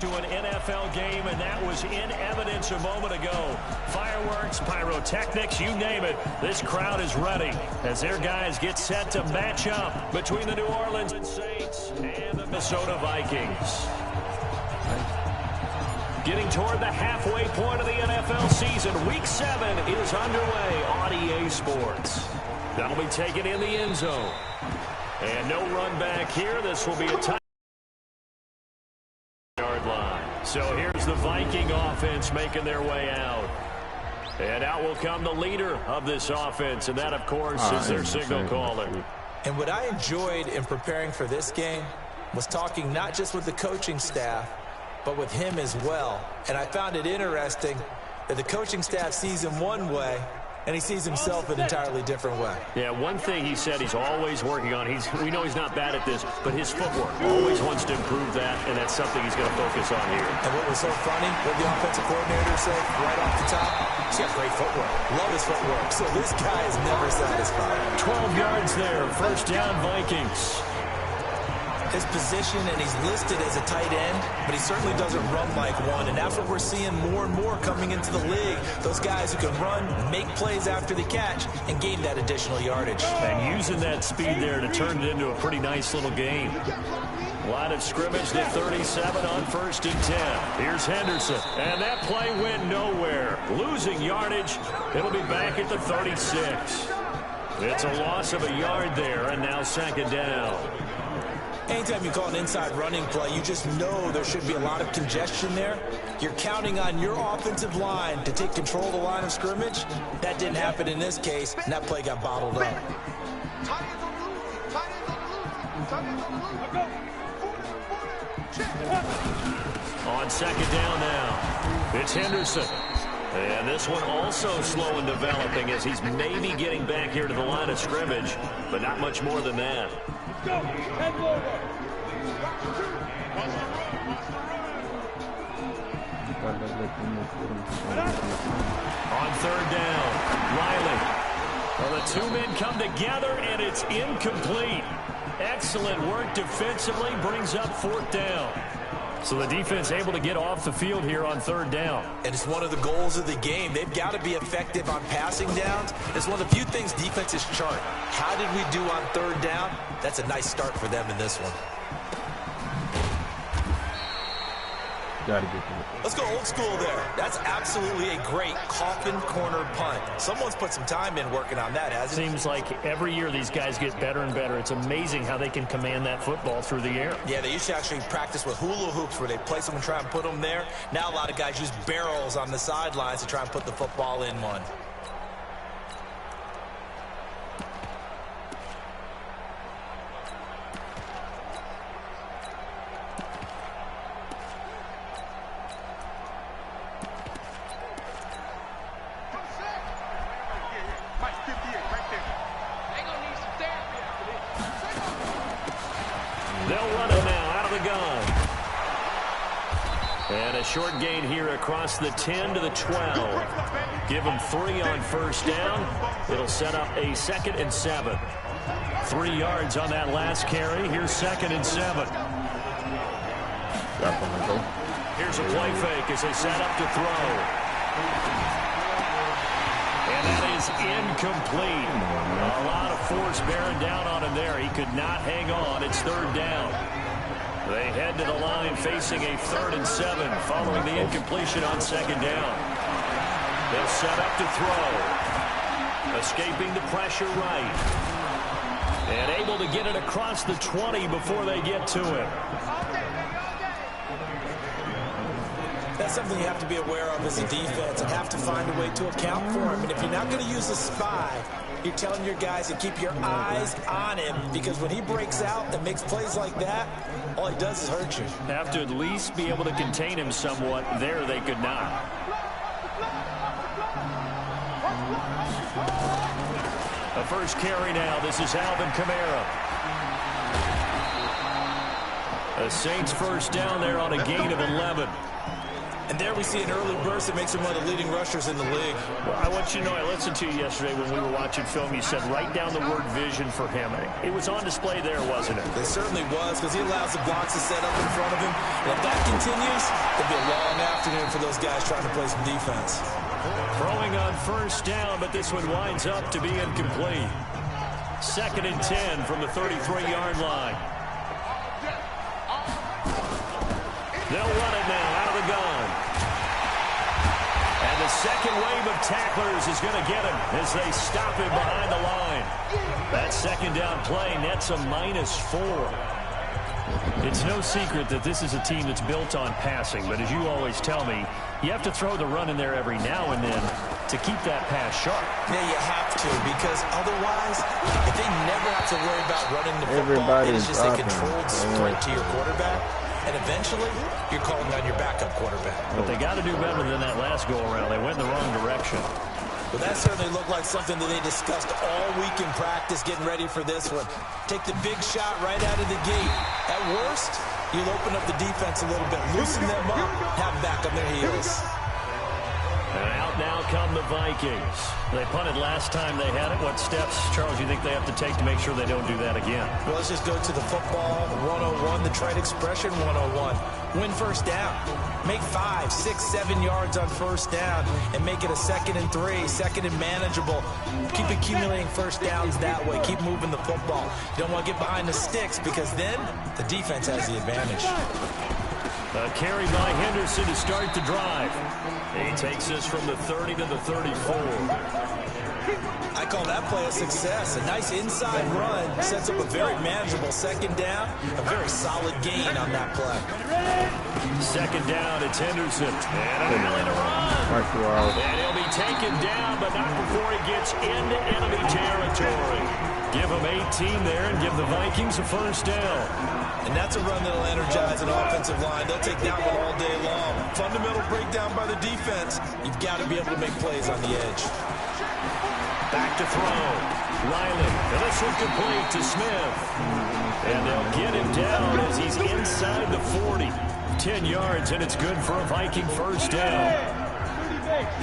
To an NFL game, and that was in evidence a moment ago. Fireworks, pyrotechnics, you name it. This crowd is ready as their guys get set to match up between the New Orleans Saints and the Minnesota Vikings. Getting toward the halfway point of the NFL season. Week 7 is underway on EA Sports. That'll be taken in the end zone. And no run back here. This will be a touchdown. So here's the Viking offense making their way out. And out will come the leader of this offense, and that, of course, is their signal caller. And what I enjoyed in preparing for this game was talking not just with the coaching staff, but with him as well. And I found it interesting that the coaching staff sees him one way, and he sees himself an entirely different way. Yeah, one thing he said he's always working on, we know he's not bad at this, but his footwork, always wants to improve that, and that's something he's going to focus on here. And what was so funny, what the offensive coordinator said right off the top, he's got great footwork. Love his footwork. So this guy is never satisfied. 12 yards there, first down Vikings. His position, and he's listed as a tight end, but he certainly doesn't run like one, and that's what we're seeing more and more coming into the league. Those guys who can run, make plays after the catch, and gain that additional yardage. And using that speed there to turn it into a pretty nice little game. Line of scrimmage to 37 on 1st and 10. Here's Henderson, and that play went nowhere. Losing yardage, it'll be back at the 36. It's a loss of a yard there, and now 2nd down. Anytime you call an inside running play, you just know there should be a lot of congestion there. You're counting on your offensive line to take control of the line of scrimmage. That didn't happen in this case, and that play got bottled up. On 2nd down now, it's Henderson. And this one also slow in developing as he's maybe getting back here to the line of scrimmage, but not much more than that. On 3rd down, Riley. Well, the two men come together, and it's incomplete. Excellent work defensively, brings up 4th down. So the defense able to get off the field here on 3rd down. And it's one of the goals of the game. They've got to be effective on passing downs. It's one of the few things defenses chart. How did we do on 3rd down? That's a nice start for them in this one. Let's go old school there. That's absolutely a great coffin corner punt. Someone's put some time in working on that, hasn't it? Seems like every year these guys get better and better. It's amazing how they can command that football through the air. Yeah, they used to actually practice with hula hoops where they place them and try and put them there. Now a lot of guys use barrels on the sidelines to try and put the football in one. Short gain here across the 10 to the 12. Give them 3 on 1st down. It'll set up a 2nd and 7. 3 yards on that last carry. Here's 2nd and 7. Here's a play fake as they set up to throw. And that is incomplete. A lot of force bearing down on him there. He could not hang on. It's 3rd down. They head to the line facing a 3rd and 7 following the incompletion on 2nd down. They'll set up to throw. Escaping the pressure right. And able to get it across the 20 before they get to it. That's something you have to be aware of as a defense and have to find a way to account for him. And if you're not going to use a spy, you're telling your guys to keep your eyes on him, because when he breaks out and makes plays like that, all he does is hurt you. Have to at least be able to contain him somewhat. There they could not. The first carry now. This is Alvin Kamara. The Saints first down there on a gain of 11. And there we see an early burst that makes him one of the leading rushers in the league. Well, I want you to know, I listened to you yesterday when we were watching film. You said write down the word vision for him. It was on display there, wasn't it? It certainly was, because he allows the blocks to set up in front of him. And if that continues, it'll be a long afternoon for those guys trying to play some defense. Throwing on first down, but this one winds up to be incomplete. 2nd and 10 from the 33-yard line. They'll run it now out of the gun. And the second wave of tacklers is going to get him as they stop him behind the line. That second down play nets a -4. It's no secret that this is a team that's built on passing, but as you always tell me, you have to throw the run in there every now and then to keep that pass sharp. Yeah, you have to, because otherwise, if they never have to worry about running the football, it's just a controlled sprint to your quarterback. And eventually, you're calling on your backup quarterback. But they got to do better than that last go-around. They went in the wrong direction. Well, that certainly looked like something that they discussed all week in practice, getting ready for this one. Take the big shot right out of the gate. At worst, you'll open up the defense a little bit, loosen them up, have them back on their heels. And out now come the Vikings. They punted last time they had it. What steps, Charles, you think they have to take to make sure they don't do that again? Well, let's just go to the football 101, the trade expression 101. Win first down. Make 5, 6, 7 yards on first down and make it a 2nd and 3, 2nd and manageable. Keep accumulating first downs that way. Keep moving the football. You don't want to get behind the sticks because then the defense has the advantage. A carry by Henderson to start the drive. He takes us from the 30 to the 34. I call that play a success. A nice inside run sets up a very manageable 2nd down. A very solid gain on that play. 2nd down, it's Henderson. And a ability to run. And he'll be taken down, but not before he gets into enemy territory. Give him 18 there and give the Vikings a first down. And that's a run that'll energize an offensive line. They'll take that one all day long. Fundamental breakdown by the defense. You've got to be able to make plays on the edge. Back to throw. Riley. And this one complete to Smith. And they'll get him down as he's inside the 40. 10 yards, and it's good for a Viking first down.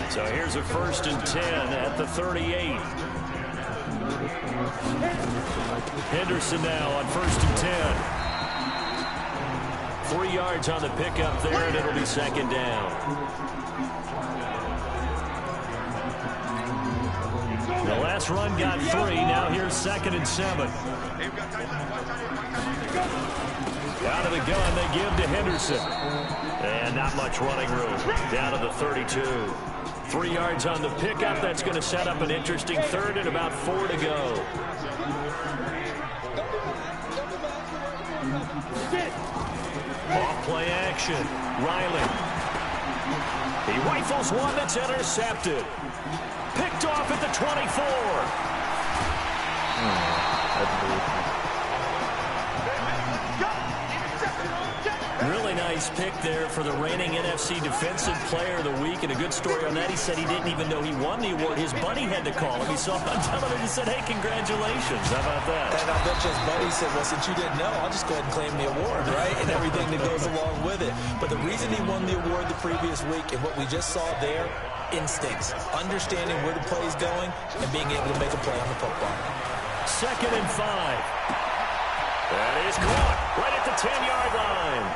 So here's a 1st and 10 at the 38. Henderson now on 1st and 10. 3 yards on the pickup there, and it'll be 2nd down. The last run got 3. Now here's 2nd and 7. Out of the gun, they give to Henderson. And not much running room. Down to the 32. 3 yards on the pickup. That's going to set up an interesting 3rd and about 4 to go. Off play action. Riley. He rifles one that's intercepted. Picked off at the 24. Really nice pick there for the reigning NFC Defensive Player of the Week. And a good story on that, he said he didn't even know he won the award. His buddy had to call him. He saw it on television and said, hey, congratulations. How about that? And I bet you his buddy said, well, since you didn't know, I'll just go ahead and claim the award, right? And everything that goes along with it. But the reason he won the award the previous week and what we just saw there, instincts, understanding where the play is going and being able to make a play on the football. 2nd and 5. That is caught right at the 10-yard line.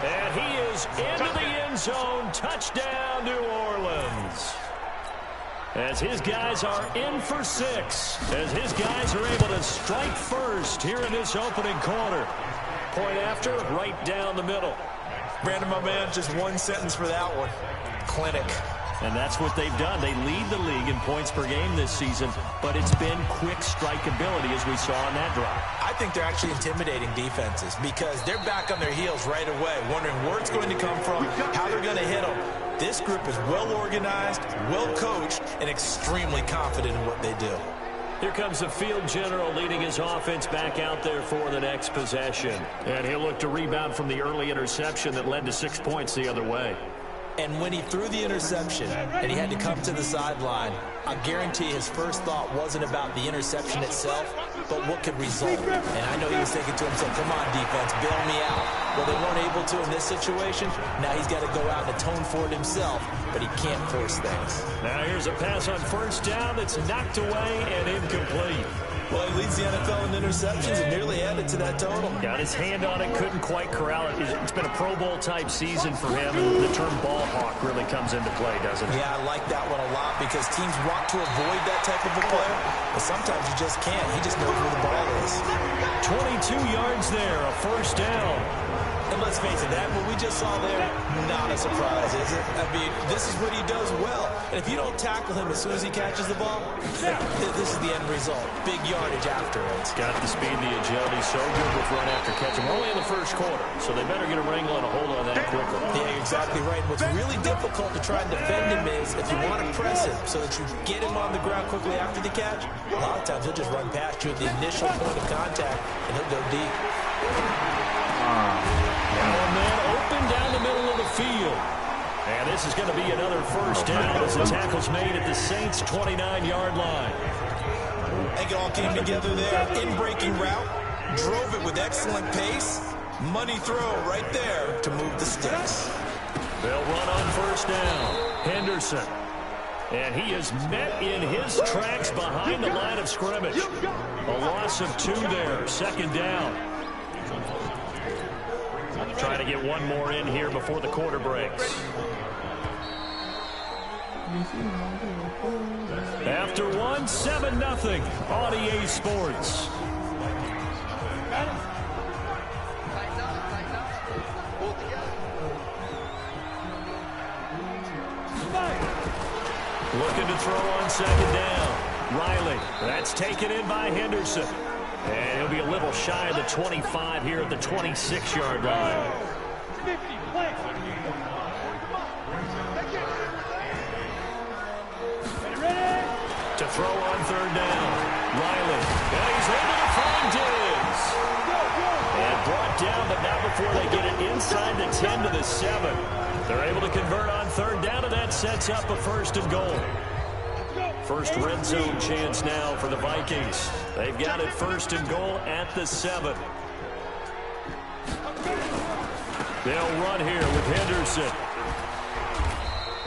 And he is into the end zone. Touchdown, New Orleans. As his guys are in for 6. As his guys are able to strike first here in this opening quarter. Point after, right down the middle. Brandon, my man, just one sentence for that one. Clinic. And that's what they've done. They lead the league in points per game this season, but it's been quick strikeability as we saw on that drive. I think they're actually intimidating defenses because they're back on their heels right away, wondering where it's going to come from, how they're going to hit them. This group is well organized, well coached, and extremely confident in what they do. Here comes the field general leading his offense back out there for the next possession. And he'll look to rebound from the early interception that led to 6 points the other way. And when he threw the interception and he had to come to the sideline, I guarantee his first thought wasn't about the interception itself, but what could result? And I know he was thinking to himself, come on, defense, bail me out. Well, they weren't able to in this situation. Now he's got to go out and atone for it himself, but he can't force things. Now here's a pass on first down that's knocked away and incomplete. Well, he leads the NFL in interceptions and nearly added to that total. Got his hand on it, couldn't quite corral it. It's been a Pro Bowl-type season for him, and the term ball hawk really comes into play, doesn't it? Yeah, I like that one a lot because teams want to avoid that type of a player, but sometimes you just can't. He just knows where the ball is. 22 yards there, a first down. And let's face it, that what we just saw there, not a surprise, is it? I mean, this is what he does well. And if you don't tackle him as soon as he catches the ball, this is the end result. Big yardage after it. Got the speed, the agility, so good with run after catch. We're only in the first quarter, so they better get a wrangle and a hold on that quickly. Yeah, exactly right. What's really difficult to try and defend him is if you want to press him so that you get him on the ground quickly after the catch, a lot of times he'll just run past you at the initial point of contact, and he'll go deep. And then open down the middle of the field. And this is going to be another first down as the tackle's made at the Saints' 29-yard line. I think it all came together there. In-breaking route, drove it with excellent pace. Money throw right there to move the sticks. They'll run on first down. Henderson. And he is met in his tracks behind the line of scrimmage. A loss of 2 there, second down. Trying to get one more in here before the quarter breaks. After one, 7-0 on EA Sports. Looking to throw on second down. Riley, that's taken in by Henderson. And he'll be a little shy of the 25 here at the 26-yard line. To throw on third down. Riley. And he's able to find Diggs. And brought down, but not before they get it inside the 10 to the 7. They're able to convert on third down, and that sets up a first and goal. First red zone chance now for the Vikings. They've got it first and goal at the 7. They'll run here with Henderson.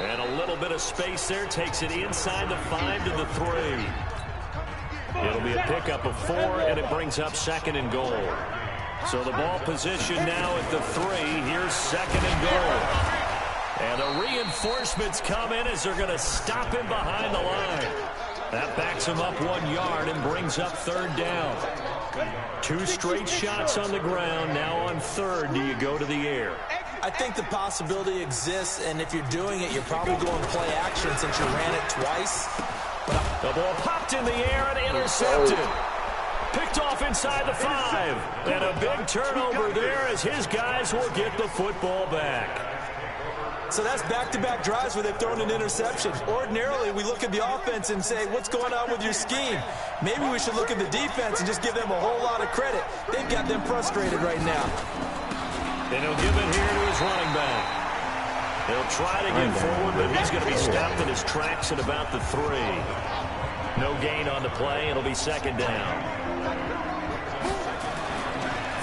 And a little bit of space there. Takes it inside the 5 to the 3. It'll be a pickup of 4, and it brings up second and goal. So the ball position now at the 3. Here's second and goal. And the reinforcements come in as they're going to stop him behind the line. That backs him up 1 yard and brings up third down. 2 straight shots on the ground. Now on third, do you go to the air? I think the possibility exists, and if you're doing it, you're probably going play action since you ran it twice. The ball popped in the air and intercepted. Picked off inside the 5. And a big turnover there as his guys will get the football back. So that's back-to-back drives where they've thrown an interception. Ordinarily, we look at the offense and say, what's going on with your scheme? Maybe we should look at the defense and just give them a whole lot of credit. They've got them frustrated right now. And he'll give it here to his running back. He'll try to get forward, but he's going to be stopped in his tracks at about the 3. No gain on the play. It'll be second down.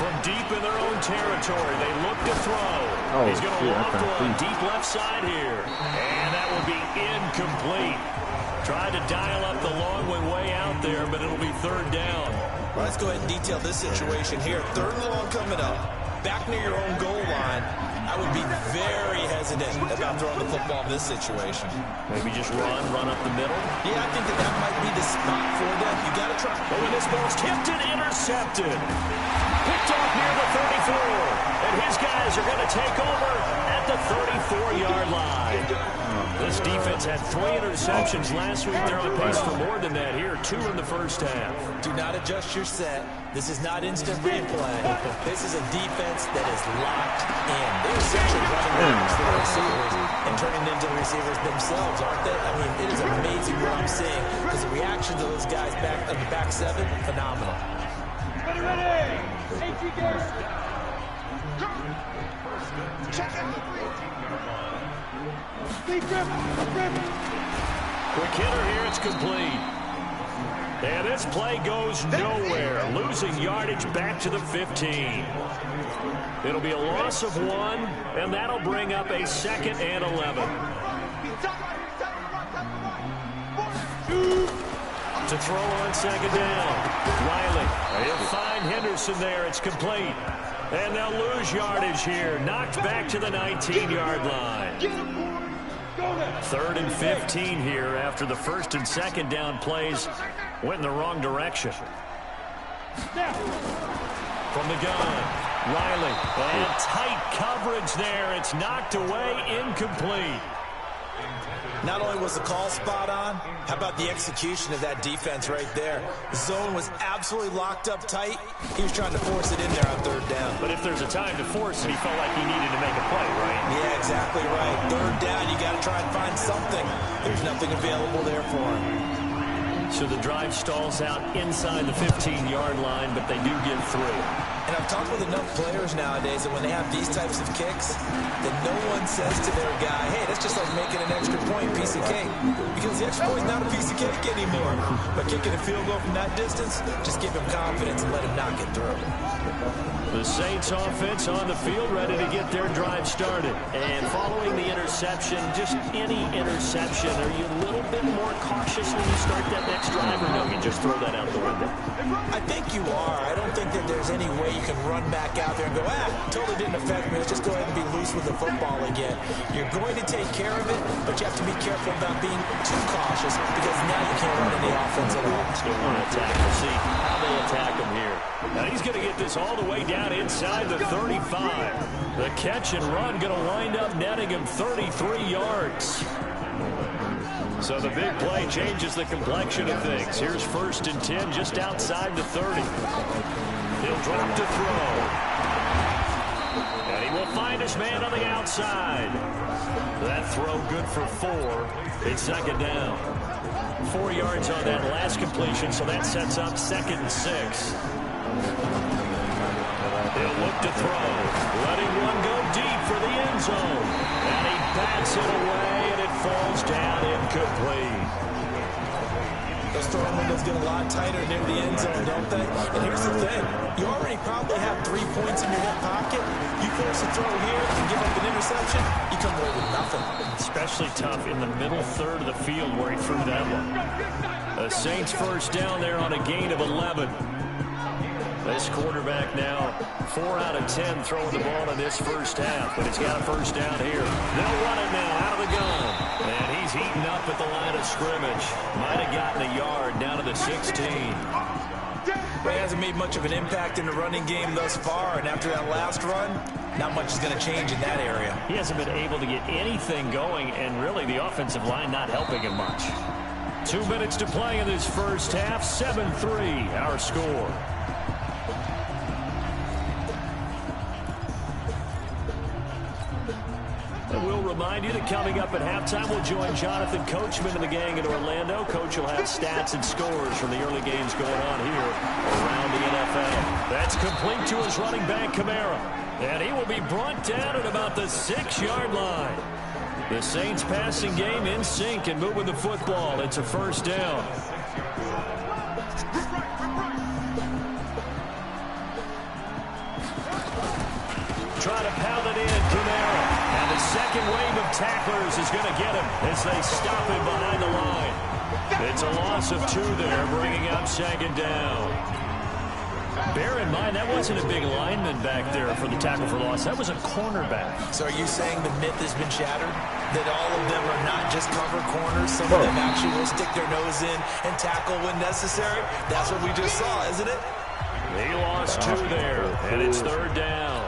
From deep in their own territory, they look to throw. He's going to loft one deep left side here. And that will be incomplete. Tried to dial up the long way out there, but it'll be third down. Well, let's go ahead and detail this situation here. Third and long coming up. Back near your own goal line. I would be very hesitant about throwing the football in this situation. Maybe just run up the middle? Yeah, I think that might be the spot for them. You got to try. Oh, and this ball's tipped and intercepted. Picked off near the 34. And his guys are going to take over at the 34-yard line. This defense had 3 interceptions last week. They're on pace for more than that here. 2 in the first half. Do not adjust your set. This is not instant replay. This is a defense that is locked in. They're essentially running backs for the receivers and turning into the receivers themselves, aren't they? I mean, it is amazing what I'm seeing because the reaction to those guys back on the back 7, phenomenal. Ready! Check it. Quick hitter here, it's complete. And this play goes nowhere, losing yardage back to the 15. It'll be a loss of 1, and that'll bring up a 2nd and 11. To throw on 2nd down. Riley, he'll find Henderson there. It's complete. And they'll lose yardage here. Knocked back to the 19-yard line. 3rd and 15 here after the 1st and 2nd down plays went in the wrong direction. From the gun, Riley. And tight coverage there. It's knocked away, incomplete. Not only was the call spot on, how about the execution of that defense right there? The zone was absolutely locked up tight. He was trying to force it in there on 3rd down. But if there's a time to force it, he felt like he needed to make a play, right? Yeah, exactly right. 3rd down, you got to try and find something. There's nothing available there for him. So the drive stalls out inside the 15-yard line, but they do get through. And I've talked with enough players nowadays that when they have these types of kicks, that no one says to their guy, hey, that's just like making an extra point piece of cake. Because the extra point's not a piece of cake anymore. But kicking a field goal from that distance, just give him confidence and let him knock it through. The Saints offense on the field ready to get their drive started. And following the interception, just any interception, are you a little bit more cautious when you start that next drive, or no, you just throw that out the window? I think you are. I don't think that there's any way you can run back out there and go, totally didn't affect me. Let's just go ahead and be loose with the football again. You're going to take care of it, but you have to be careful about being too cautious because now you can't run any offense at all. Still want to attack. We'll see how they attack him here. Now he's going to get this all the way down inside the 35. The catch and run going to wind up netting him 33 yards. So the big play changes the complexion of things. Here's 1st and 10 just outside the 30. He'll drop to throw. And he will find his man on the outside. That throw good for 4. It's 2nd down. 4 yards on that last completion, so that sets up 2nd and 6. He'll look to throw. Letting one go deep for the end zone. And he bats it away, and it falls down incomplete. Those throwing windows get a lot tighter near the end zone, don't they? And here's the thing. You already probably have 3 points in your hip pocket. You force a throw here and give up an interception, you come away with nothing. Especially tough in the middle 3rd of the field where he threw that one. The Saints 1st down there on a gain of 11. This quarterback now 4 out of 10 throwing the ball in this 1st half, but he's got a 1st down here. They'll run it now out of the gun. And he's heating up at the line of scrimmage. Might have gotten a yard down to the 16. But he hasn't made much of an impact in the running game thus far, and after that last run, not much is going to change in that area. He hasn't been able to get anything going, and really the offensive line not helping him much. 2 minutes to play in this 1st half. 7-3 our score. And we'll remind you that coming up at halftime, we'll join Jonathan Coachman and the gang in Orlando. Coach will have stats and scores from the early games going on here around the NFL. That's complete to his running back, Kamara. And he will be brought down at about the 6-yard line. The Saints passing game in sync and moving the football. It's a 1st down. Try to pound it in, Kamara. And the second wave of tacklers is going to get him as they stop him behind the line. It's a loss of 2 there, bringing up 2nd down. Bear in mind, that wasn't a big lineman back there for the tackle for loss. That was a cornerback. So are you saying the myth has been shattered? That all of them are not just cover corners? Some of them actually will stick their nose in and tackle when necessary? That's what we just saw, isn't it? He lost 2 there, and it's 3rd down.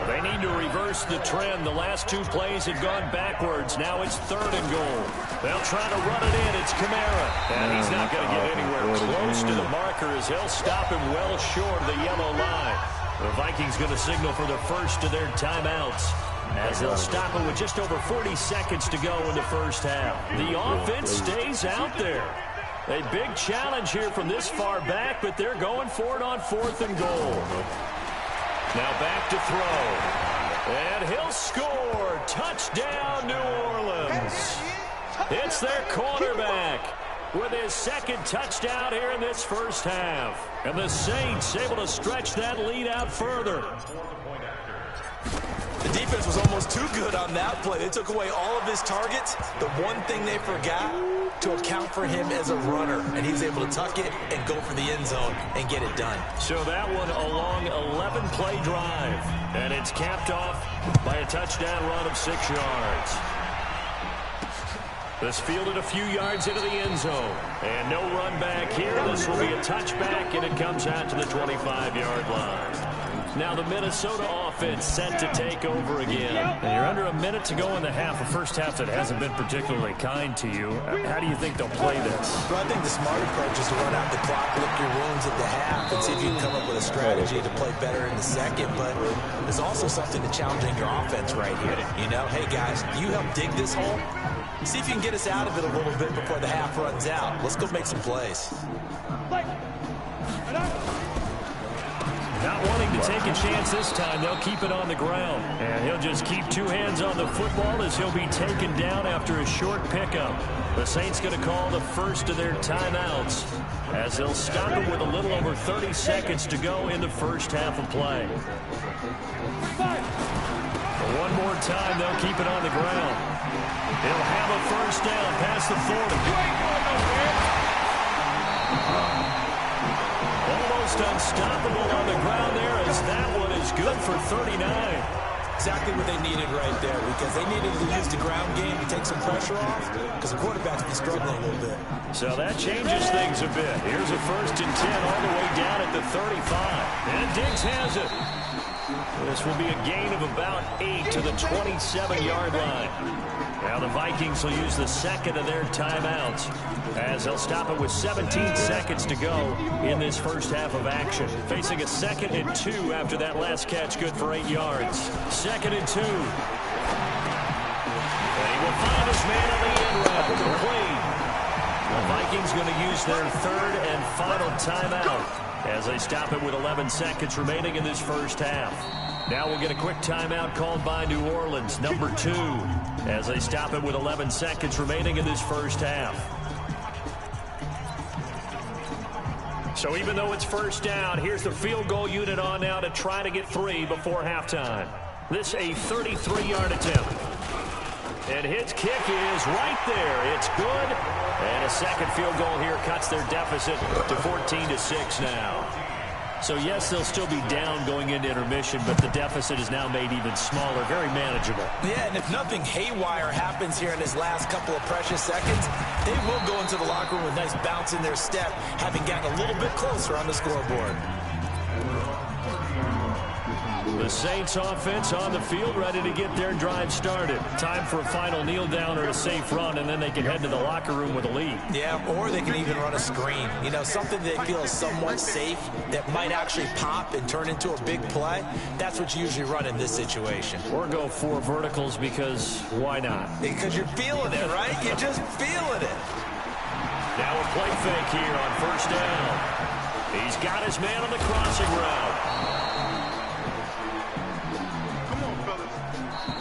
They need to reverse the trend. The last 2 plays have gone backwards. Now it's 3rd and goal. They'll try to run it in. It's Kamara. And he's not going to get anywhere close to the marker as he'll stop him well short of the yellow line. The Vikings going to signal for the first of their timeouts as they'll stop it with just over 40 seconds to go in the 1st half. The offense stays out there. A big challenge here from this far back, but they're going for it on 4th and goal. Now back to throw. And he'll score. Touchdown, New Orleans. It's their cornerback. with his second touchdown here in this first half. And the Saints able to stretch that lead out further. The defense was almost too good on that play. They took away all of his targets. The one thing they forgot, to account for him as a runner. And he was able to tuck it and go for the end zone and get it done. So that one a long 11-play drive. And it's capped off by a touchdown run of 6 yards. This fielded a few yards into the end zone. And no run back here. This will be a touchback, and it comes out to the 25-yard line. Now the Minnesota offense set to take over again. And you're under a minute to go in the half, a first half that hasn't been particularly kind to you. How do you think they'll play this? Well, I think the smart approach is to run out the clock, lick your wounds at the half, and see if you can come up with a strategy to play better in the second. But there's also something to challenging your offense right here. You know, hey, guys, you help dig this hole. See if you can get us out of it a little bit before the half runs out. Let's go make some plays. Not wanting to take a chance this time, they'll keep it on the ground. And he'll just keep 2 hands on the football as he'll be taken down after a short pickup. The Saints going to call the first of their timeouts as they'll stop it with a little over 30 seconds to go in the first half of play. One more time, they'll keep it on the ground. He'll have a first down past the 40. Almost unstoppable on the ground there as that one is good for 39. Exactly what they needed right there, because they needed to use the ground game to take some pressure off, because the quarterback's been struggling a little bit. So that changes things a bit. Here's a 1st and 10 all the way down at the 35. And Diggs has it. This will be a gain of about 8 to the 27-yard line. Now the Vikings will use the second of their timeouts as they'll stop it with 17 seconds to go in this first half of action. Facing a 2nd and 2 after that last catch, good for 8 yards. 2nd and 2. And he will find his man on the end route, complete. The Vikings going to use their 3rd and final timeout as they stop it with 11 seconds remaining in this first half. Now we'll get a quick timeout called by New Orleans, number 2, as they stop it with 11 seconds remaining in this first half. So even though it's first down, here's the field goal unit on now to try to get 3 before halftime. This a 33-yard attempt. And his kick is right there. It's good. And a second field goal here cuts their deficit to 14-6 now. So, yes, they'll still be down going into intermission, but the deficit is now made even smaller, very manageable. Yeah, and if nothing haywire happens here in his last couple of precious seconds, they will go into the locker room with a nice bounce in their step, having gotten a little bit closer on the scoreboard. The Saints offense on the field, ready to get their drive started. Time for a final kneel down or a safe run, and then they can head to the locker room with a lead. Yeah, or they can even run a screen. You know, something they feel is somewhat safe that might actually pop and turn into a big play. That's what you usually run in this situation. Or go 4 verticals because why not? Because you're feeling it, right? You're just feeling it. Now a play fake here on first down. He's got his man on the crossing route.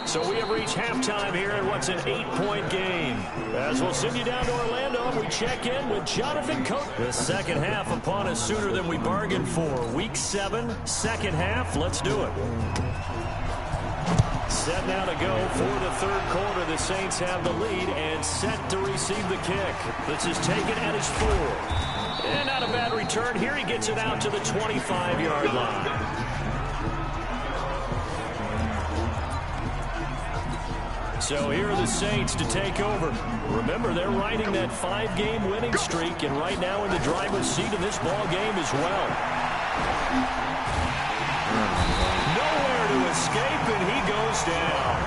So we have reached halftime here in what's an 8-point game. As we'll send you down to Orlando, we check in with Jonathan Cook. The second half upon us sooner than we bargained for. Week 7, second half. Let's do it. Set now to go for the 3rd quarter. The Saints have the lead and set to receive the kick. This is taken at his 4. And not a bad return. Here he gets it out to the 25-yard line. So here are the Saints to take over. Remember, they're riding that 5-game winning streak, and right now in the driver's seat in this ball game as well. Nowhere to escape, and he goes down.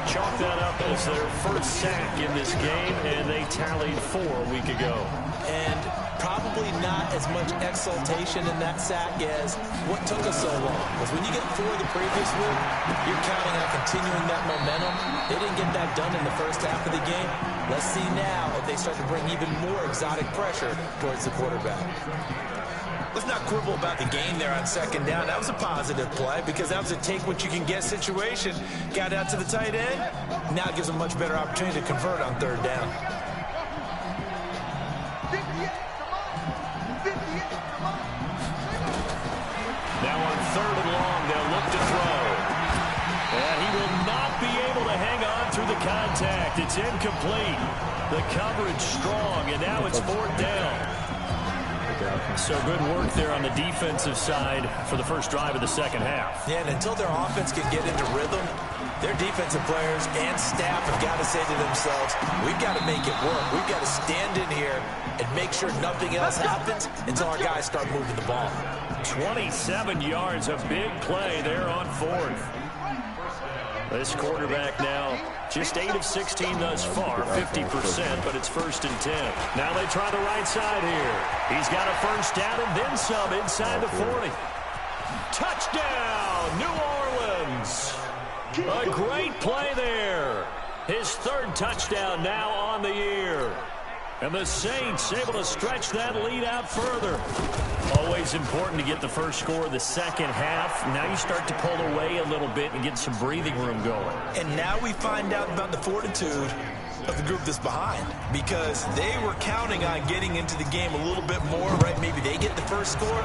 Chalk that up as their first sack in this game, and they tallied 4 a week ago. And probably not as much exultation in that sack as what took us so long. Because when you get 4 the previous week, you're counting on continuing that momentum. They didn't get that done in the first half of the game. Let's see now if they start to bring even more exotic pressure towards the quarterback. Let's not quibble about the game there on second down. That was a positive play because that was a take-what-you-can-get situation. Got out to the tight end. Now it gives them a much better opportunity to convert on third down. tipped. It's incomplete. The coverage strong, and now it's 4th down. So good work there on the defensive side for the first drive of the second half. Yeah, and until their offense can get into rhythm, their defensive players and staff have got to say to themselves, we've got to make it work. We've got to stand in here and make sure nothing else happens until our guys start moving the ball. 27 yards, a big play there on 4th. This quarterback now just 8 of 16 thus far, 50%, but it's 1st and 10. Now they try the right side here. He's got a first down and then some inside the 40. Touchdown, New Orleans. A great play there. His 3rd touchdown now on the year. And the Saints able to stretch that lead out further. Always important to get the first score of the second half. Now you start to pull away a little bit and get some breathing room going. And now we find out about the fortitude of the group that's behind, because they were counting on getting into the game a little bit more, right? Maybe they get the first score.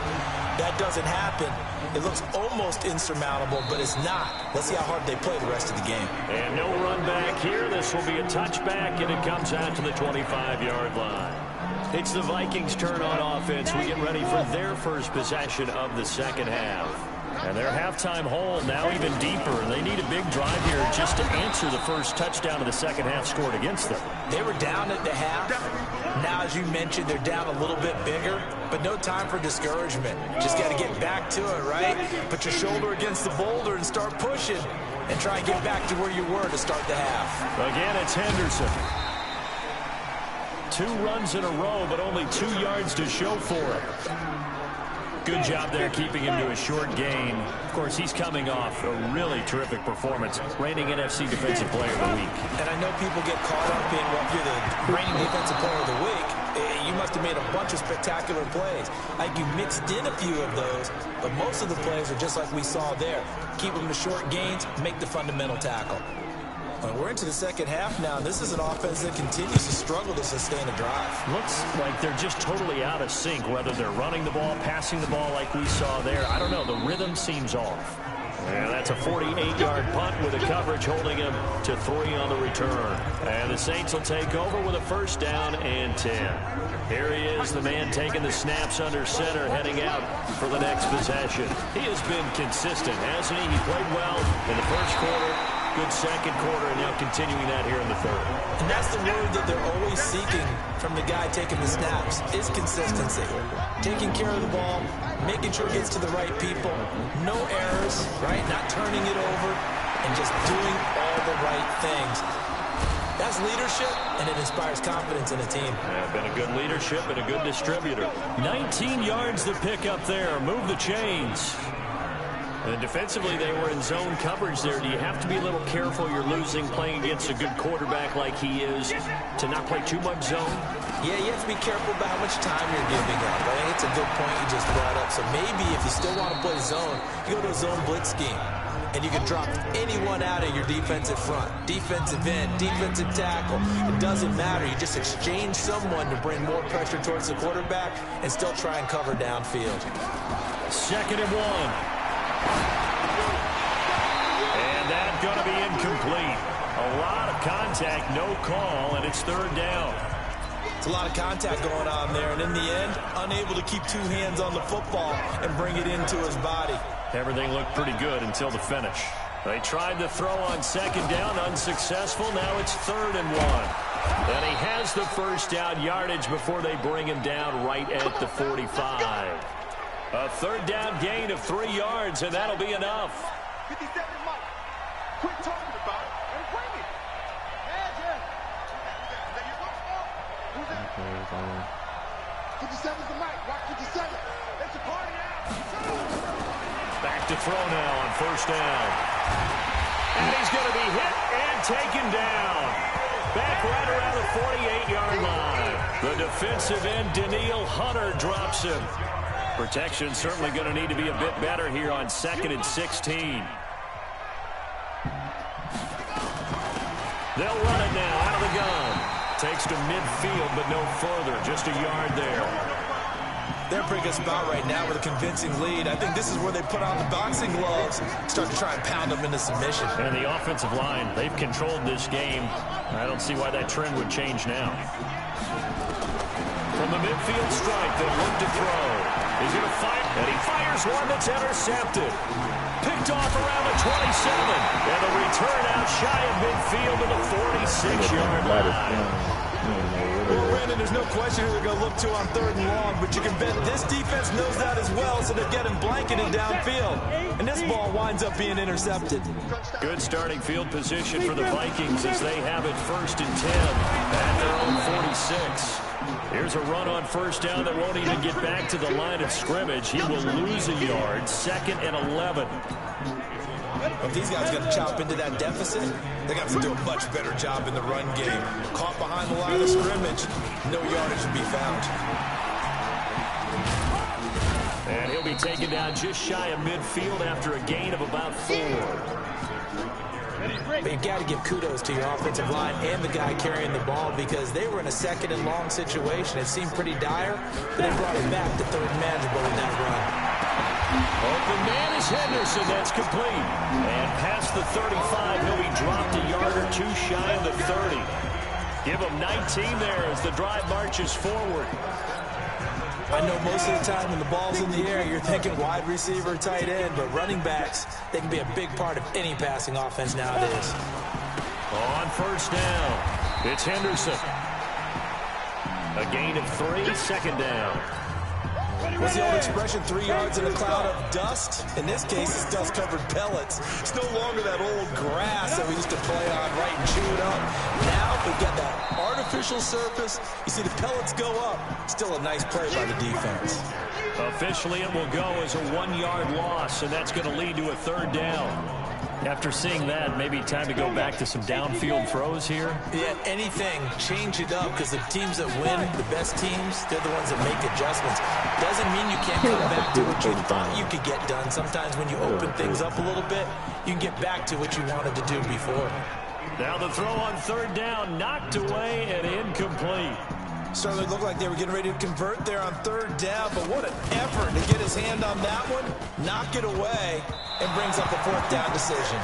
That doesn't happen. It looks almost insurmountable, but it's not. Let's see how hard they play the rest of the game. And no run back here. This will be a touchback, and it comes out to the 25-yard line. It's the Vikings' turn on offense. We get ready for their first possession of the second half. And their halftime hole now even deeper. They need a big drive here just to answer the first touchdown of the second half scored against them. They were down at the half. Now, as you mentioned, they're down a little bit bigger, but no time for discouragement. Just got to get back to it, right? Put your shoulder against the boulder and start pushing and try and get back to where you were to start the half. Again, it's Henderson. 2 runs in a row, but only 2 yards to show for it. Good job there keeping him to a short gain. Of course, he's coming off a really terrific performance, reigning NFC Defensive Player of the Week. And I know people get caught up in, well, if you're the reigning Defensive Player of the Week, you must have made a bunch of spectacular plays. Like you mixed in a few of those, but most of the plays are just like we saw there. Keep them to short gains, make the fundamental tackle. We're into the second half now. This is an offense that continues to struggle to sustain a drive. Looks like they're just totally out of sync, whether they're running the ball, passing the ball like we saw there. I don't know. The rhythm seems off. And that's a 48-yard punt with a coverage holding him to 3 on the return. And the Saints will take over with a first down and 10. Here he is, the man taking the snaps under center, heading out for the next possession. He has been consistent, hasn't he? He played well in the first quarter. Good second quarter, and now continuing that here in the third. And that's the word that they're always seeking from the guy taking the snaps, is consistency. Taking care of the ball, making sure it gets to the right people, no errors, right? Not turning it over, and just doing all the right things. That's leadership, and it inspires confidence in a team. Yeah, been a good leadership and a good distributor. 19 yards to pick up there. Move the chains. And defensively, they were in zone coverage there. Do you have to be a little careful? You're losing, playing against a good quarterback like he is, to not play too much zone? Yeah, you have to be careful about how much time you're giving up. I think it's a good point you just brought up. So maybe if you still want to play zone, you go to a zone blitz scheme. And you can drop anyone out of your defensive front, defensive end, defensive tackle. It doesn't matter. You just exchange someone to bring more pressure towards the quarterback and still try and cover downfield. 2nd and 1. And that's going to be incomplete. A lot of contact, no call, and it's 3rd down. It's a lot of contact going on there, and in the end, unable to keep 2 hands on the football and bring it into his body. Everything looked pretty good until the finish. They tried to throw on 2nd down, unsuccessful. Now it's 3rd and 1. And he has the first down yardage before they bring him down right at the 45. A 3rd down gain of 3 yards, and that'll be enough. 57 Mike. Quit talking about it and bring it. Who's that? 57's the Mike. Watch 57. It's a party now. Back to throw now on 1st down. And he's going to be hit and taken down. Back right around the 48-yard line. The defensive end, Daniil Hunter, drops him. Protection certainly going to need to be a bit better here on 2nd and 16. They'll run it now out of the gun. Takes to midfield, but no further. Just a yard there. They're in a pretty good spot right now with a convincing lead. I think this is where they put on the boxing gloves, start to try and pound them into submission. And the offensive line, they've controlled this game. I don't see why that trend would change now. From the midfield strike, they look to throw. He's going to fire, and he fires one that's intercepted. Picked off around the 27. And the return out shy of midfield to the 46-yard line. Well, Brandon, there's no question who they're going to look to on 3rd and long, but you can bet this defense knows that as well, so they're getting blanketed downfield. And this ball winds up being intercepted. Good starting field position for the Vikings as they have it 1st and 10 at their own 46. Here's a run on 1st down that won't even get back to the line of scrimmage. He will lose a yard, 2nd and 11. If these guys are going to chop into that deficit, they got to do a much better job in the run game. Caught behind the line of scrimmage, no yardage to be found. And he'll be taken down just shy of midfield after a gain of about 4. But you've got to give kudos to your offensive line and the guy carrying the ball because they were in a 2nd and long situation. It seemed pretty dire, but they brought it back to 3rd and manageable in that run. Open man is Henderson. That's complete. And past the 35, he'll be dropped a yard or 2 shy of the 30. Give him 19 there as the drive marches forward. I know most of the time when the ball's in the air, you're thinking wide receiver, tight end, but running backs, they can be a big part of any passing offense nowadays. On 1st down, it's Henderson. A gain of 3, 2nd down. What's the old expression, 3 yards in a cloud of dust? In this case, it's dust-covered pellets. It's no longer that old grass that we used to play on, right, and chew it up. Now we get that artificial surface. You see the pellets go up. Still a nice play by the defense. Officially, it will go as a 1-yard loss, and that's going to lead to a 3rd down. After seeing that, maybe time to go back to some downfield throws here. Yeah, anything, change it up, because the teams that win, the best teams, they're the ones that make adjustments. Doesn't mean you can't come back to what you thought you could get done. Sometimes when you open things up a little bit, you can get back to what you wanted to do before. Now the throw on 3rd down, knocked away and incomplete. Certainly looked like they were getting ready to convert there on 3rd down, but what an effort to get his hand on that one, knock it away, and brings up a 4th down decision.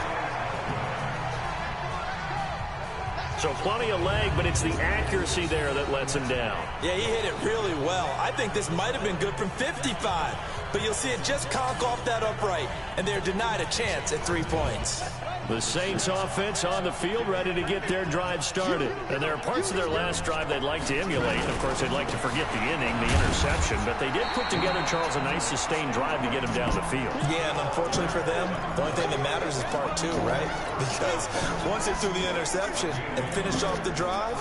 So plenty of leg, but it's the accuracy there that lets him down. Yeah, he hit it really well. I think this might have been good from 55, but you'll see it just conk off that upright, and they're denied a chance at 3 points. The Saints offense on the field ready to get their drive started. And there are parts of their last drive they'd like to emulate. Of course, they'd like to forget the inning, the interception. But they did put together, Charles, a nice sustained drive to get him down the field. Yeah, and unfortunately for them, the only thing that matters is part 2, right? Because once they threw the interception and finished off the drive,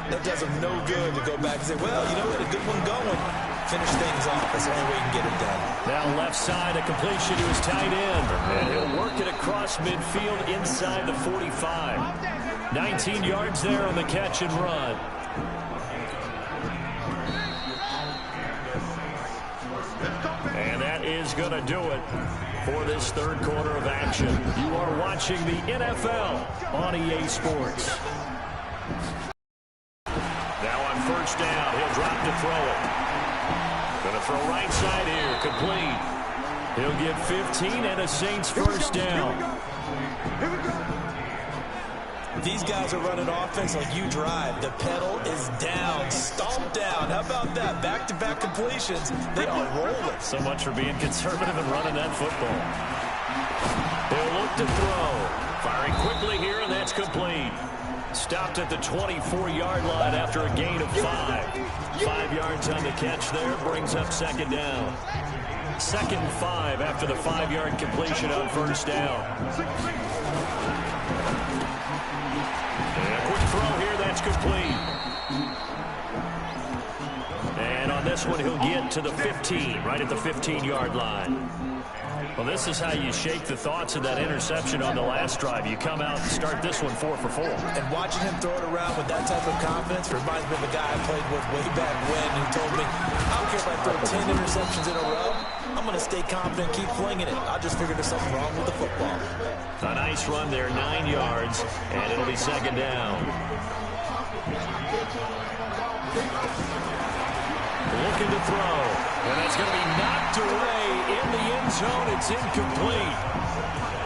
that does them no good to go back and say, well, you know what, a good one going. Finish things off. That's the only way you can get it done. Now left side, a completion to his tight end. And he'll work it across midfield inside the 45. 19 yards there on the catch and run. And that is going to do it for this 3rd quarter of action. You are watching the NFL on EA Sports. Now on 1st down, he'll drop to throw it. Going to throw right side here, complete. He'll get 15 and a Saints 1st down. These guys are running offense like you drive. The pedal is down, stomped down. How about that? Back-to-back completions. They are rolling. So much for being conservative and running that football. He'll look to throw. Firing quickly here, and that's complete. Stopped at the 24-yard line after a gain of 5. 5 yards on the catch there, brings up 2nd down. 2nd and 5 after the 5-yard completion on 1st down. And a quick throw here, that's complete. And on this one, he'll get to the 15, right at the 15-yard line. Well, this is how you shake the thoughts of that interception on the last drive. You come out and start this one 4 for 4. And watching him throw it around with that type of confidence reminds me of a guy I played with way back when who told me, I don't care if I throw 10 interceptions in a row, I'm going to stay confident, keep flinging it. I just figured there's something wrong with the football. A nice run there, 9 yards, and it'll be 2nd down. Looking to throw. And that's going to be knocked away in the end zone. It's incomplete.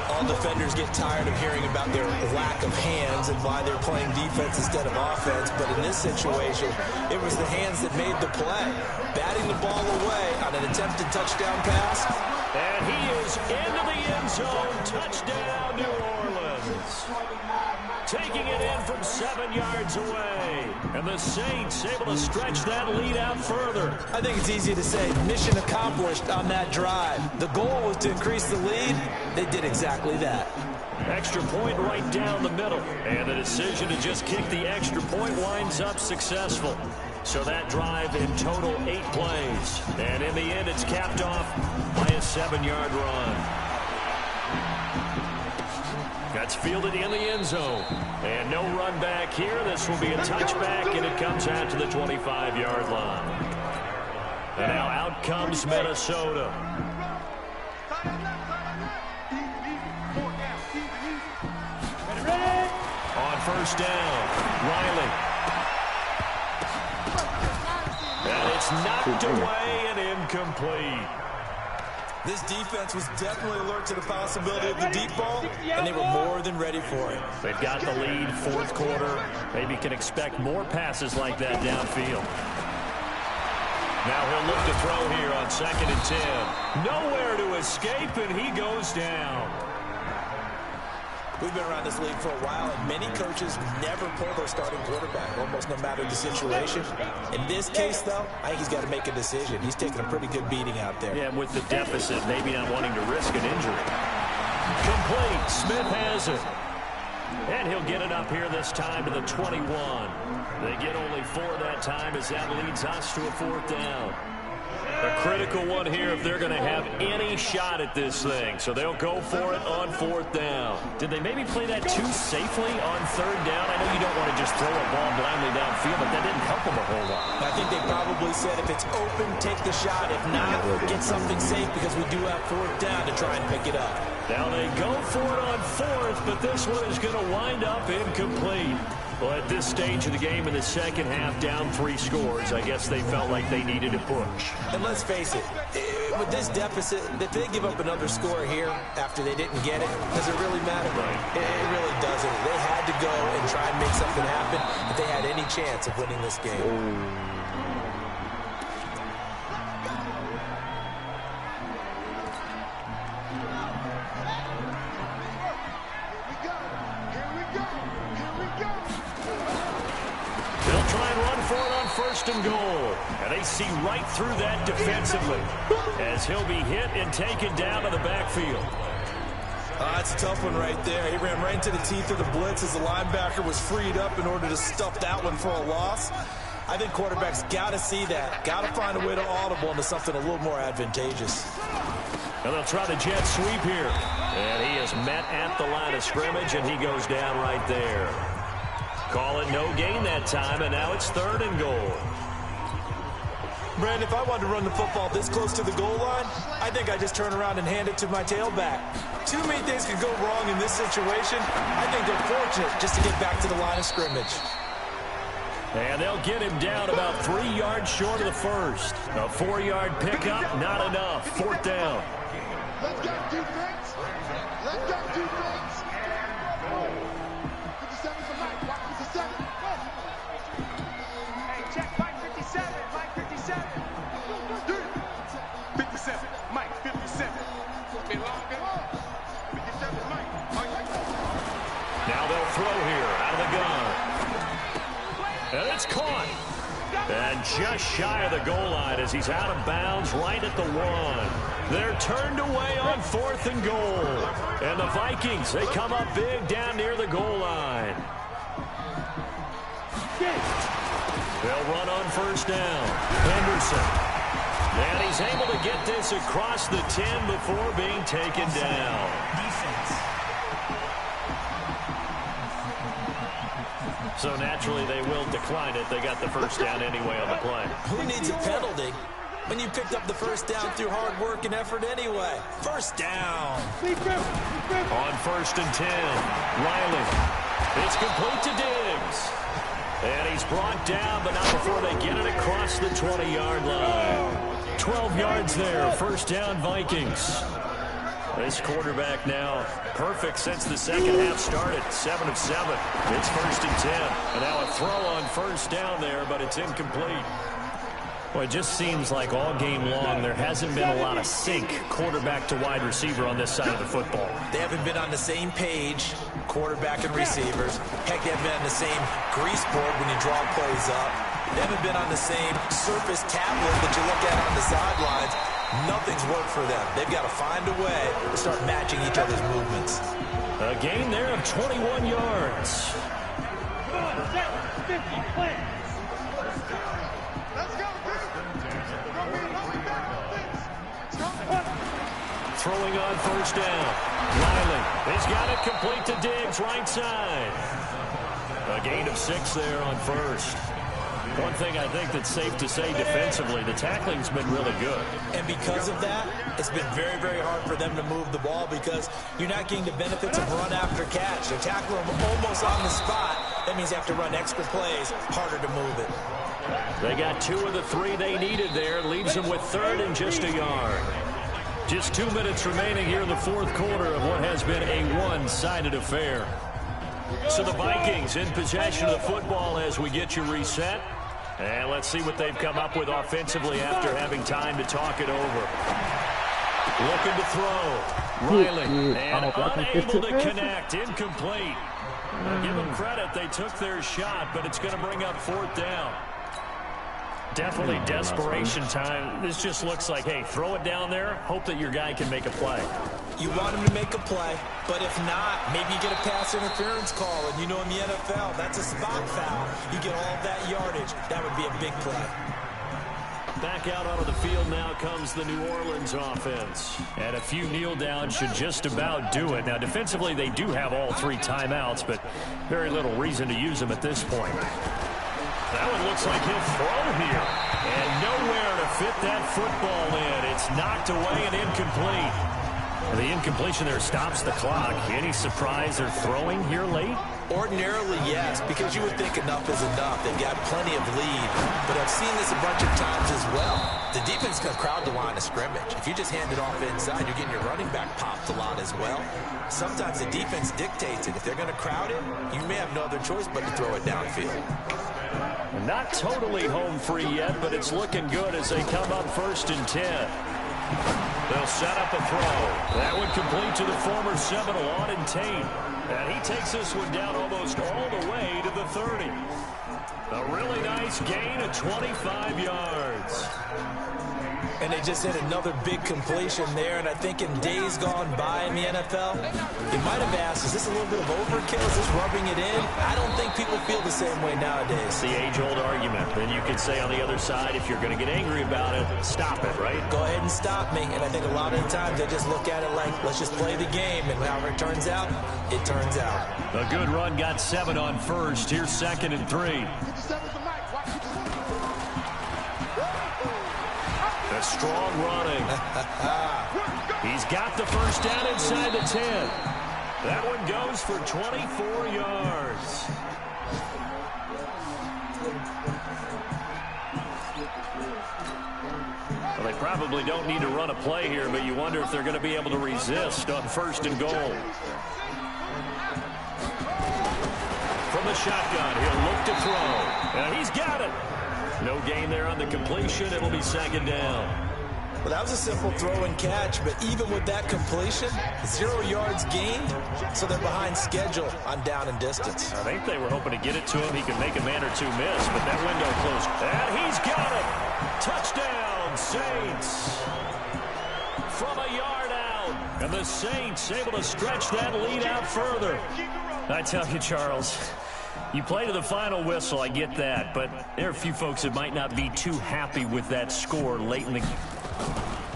All defenders get tired of hearing about their lack of hands and why they're playing defense instead of offense. But in this situation, it was the hands that made the play. Batting the ball away on an attempted touchdown pass. And he is into the end zone. Touchdown, New Orleans. Taking it in from 7 yards away. And the Saints able to stretch that lead out further. I think it's easy to say mission accomplished on that drive. The goal was to increase the lead. They did exactly that. Extra point right down the middle. And the decision to just kick the extra point winds up successful. So that drive in total 8 plays. And in the end, it's capped off by a 7-yard run. That's fielded in the end zone. And no run back here. This will be a touchback, and it comes out to the 25-yard line. And now out comes Minnesota. On first down, Riley. And it's knocked away and incomplete. This defense was definitely alert to the possibility of the deep ball, and they were more than ready for it. They've got the lead, fourth quarter. Maybe can expect more passes like that downfield. Now he'll look to throw here on 2nd and 10. Nowhere to escape, and he goes down. We've been around this league for a while, and many coaches never pull their starting quarterback, almost no matter the situation. In this case, though, I think he's got to make a decision. He's taking a pretty good beating out there. Yeah, with the deficit, maybe not wanting to risk an injury. Complete. Smith has it. And he'll get it up here this time to the 21. They get only 4 that time as that leads us to a 4th down. A critical one here if they're going to have any shot at this thing. So they'll go for it on 4th down. Did they maybe play that too safely on 3rd down? I know you don't want to just throw a ball blindly downfield, but that didn't help them a whole lot. I think they probably said if it's open, take the shot. If not, get something safe because we do have 4th down to try and pick it up. Now they go for it on 4th, but this one is going to wind up incomplete. Well, at this stage of the game in the second half, down 3 scores, I guess they felt like they needed a push. And let's face it, with this deficit, if they give up another score here after they didn't get it, does it really matter? Right. It really doesn't. They had to go and try and make something happen if they had any chance of winning this game. First and goal. And they see right through that defensively as he'll be hit and taken down to the backfield. That's a tough one right there. He ran right into the teeth of the blitz as the linebacker was freed up in order to stuff that one for a loss. I think quarterbacks got to see that. Got to find a way to audible into something a little more advantageous. And they'll try the jet sweep here. And he is met at the line of scrimmage, and he goes down right there. Call it no gain that time, and now it's 3rd and goal. Brandon, if I wanted to run the football this close to the goal line, I think I just turn around and hand it to my tailback. Too many things could go wrong in this situation. I think they're fortunate just to get back to the line of scrimmage. And they'll get him down about 3 yards short of the first. A 4-yard pickup, not enough. 4th down. Let's go, defense. Let's go, defense. 57's the mic. Watch 57. Hey, check Mike 57. Mike 57. 57. Mike 57. Be longer. 57's Mike. Now they'll throw here out of the gun. And it's caught. And just shy of the goal line as he's out of bounds right at the 1. They're turned away on 4th and goal. And the Vikings, they come up big down near the goal line. They'll run on first down. Henderson. And he's able to get this across the 10 before being taken down. So naturally they will decline it. They got the first down anyway on the play. Who needs a penalty when you picked up the first down through hard work and effort anyway? First down. On 1st and 10, Riley. It's complete to Diggs. And he's brought down, but not before they get it across the 20-yard line. 12 yards there. First down, Vikings. This quarterback now perfect since the second half started. 7 of 7. It's 1st and 10. And now a throw on first down there, but it's incomplete. Well, it just seems like all game long there hasn't been a lot of sync quarterback to wide receiver on this side of the football. They haven't been on the same page, quarterback and receivers. Heck, they haven't been on the same grease board when you draw plays up. They haven't been on the same surface tablet that you look at on the sidelines. Nothing's worked for them. They've got to find a way to start matching each other's movements. A gain there of 21 yards. Throwing on first down. Riley has got it complete to Diggs, right side. A gain of 6 there on first. One thing I think that's safe to say defensively, the tackling's been really good. And because of that, it's been very, very hard for them to move the ball because you're not getting the benefits of run after catch. They're tackling them almost on the spot. That means you have to run extra plays, harder to move it. They got 2 of the 3 they needed there. Leaves them with 3rd and just a yard. Just 2 minutes remaining here in the 4th quarter of what has been a one-sided affair. So the Vikings in possession of the football as we get you reset. And let's see what they've come up with offensively after having time to talk it over. Looking to throw. Riley, and unable to connect. Incomplete. Give them credit. They took their shot, but it's going to bring up 4th down. Definitely desperation time. This just looks like, hey, throw it down there, hope that your guy can make a play. You want him to make a play, but if not, maybe you get a pass interference call, and you know in the NFL, that's a spot foul. You get all of that yardage. That would be a big play. Back out onto the field now comes the New Orleans offense. And a few kneel downs should just about do it. Now, defensively, they do have all 3 timeouts, but very little reason to use them at this point. That one looks like he'll throw here. And nowhere to fit that football in. It's knocked away and incomplete. The incompletion there stops the clock. Any surprise they're throwing here late? Ordinarily, yes, because you would think enough is enough. They've got plenty of lead. But I've seen this a bunch of times as well. The defense can crowd the line of scrimmage. If you just hand it off inside, you're getting your running back popped a lot as well. Sometimes the defense dictates it. If they're going to crowd it, you may have no other choice but to throw it downfield. Not totally home free yet, but it's looking good as they come up 1st and 10. They'll set up a throw. That one complete to the former Seminole, Auden Tate. And he takes this one down almost all the way to the 30. A really nice gain of 25 yards. And they just hit another big completion there. And I think in days gone by in the NFL, you might have asked, is this a little bit of overkill? Is this rubbing it in? I don't think people feel the same way nowadays. The age-old argument. Then you could say on the other side, if you're going to get angry about it, stop it, right? Go ahead and stop me. And I think a lot of the times they just look at it like, let's just play the game. And however it turns out, it turns out. A good run got 7 on first. Here's 2nd and 3. A strong running. He's got the first down inside the 10. That one goes for 24 yards. Well, they probably don't need to run a play here, but you wonder if they're going to be able to resist on 1st and goal. From the shotgun, he'll look to throw. And he's got it. No gain there on the completion. It'll be 2nd down. Well, that was a simple throw and catch, but even with that completion, 0 yards gained, so they're behind schedule on down and distance. I think they were hoping to get it to him. He could make a man or 2 miss, but that window closed. And he's got it. Touchdown, Saints. From a yard out. And the Saints able to stretch that lead out further. I tell you, Charles, you play to the final whistle, I get that, but there are a few folks that might not be too happy with that score late in the game.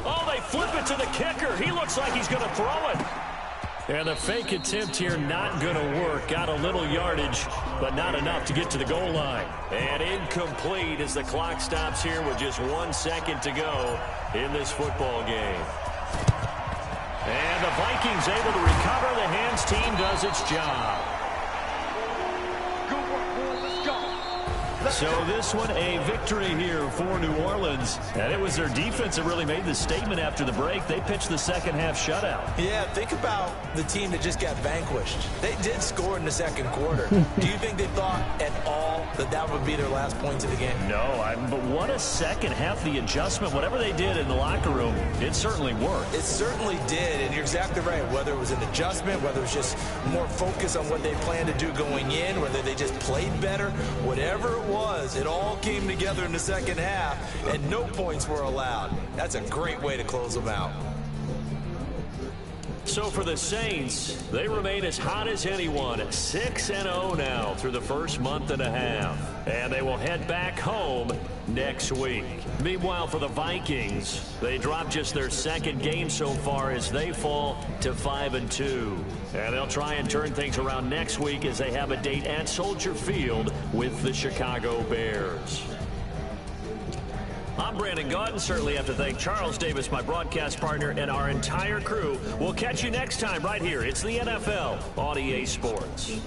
Oh, they flip it to the kicker. He looks like he's going to throw it. And the fake attempt here not going to work. Got a little yardage, but not enough to get to the goal line. And incomplete as the clock stops here with just 1 second to go in this football game. And the Vikings able to recover. The hands team does its job. So this one, a victory here for New Orleans. And it was their defense that really made the statement after the break. They pitched the second half shutout. Yeah, think about the team that just got vanquished. They did score in the second quarter. Do you think they thought at all that that would be their last points of the game? No, but what a second half. The adjustment, whatever they did in the locker room, it certainly worked. It certainly did, and you're exactly right. Whether it was an adjustment, whether it was just more focus on what they planned to do going in, whether they just played better, whatever it was, it all came together in the second half, and no points were allowed. That's a great way to close them out. So for the Saints, they remain as hot as anyone at 6-0 now through the first month and a half. And they will head back home next week. Meanwhile, for the Vikings, they dropped just their second game so far as they fall to 5-2. And they'll try and turn things around next week as they have a date at Soldier Field with the Chicago Bears. I'm Brandon Gaudin. Certainly have to thank Charles Davis, my broadcast partner, and our entire crew. We'll catch you next time right here. It's the NFL on EA Sports.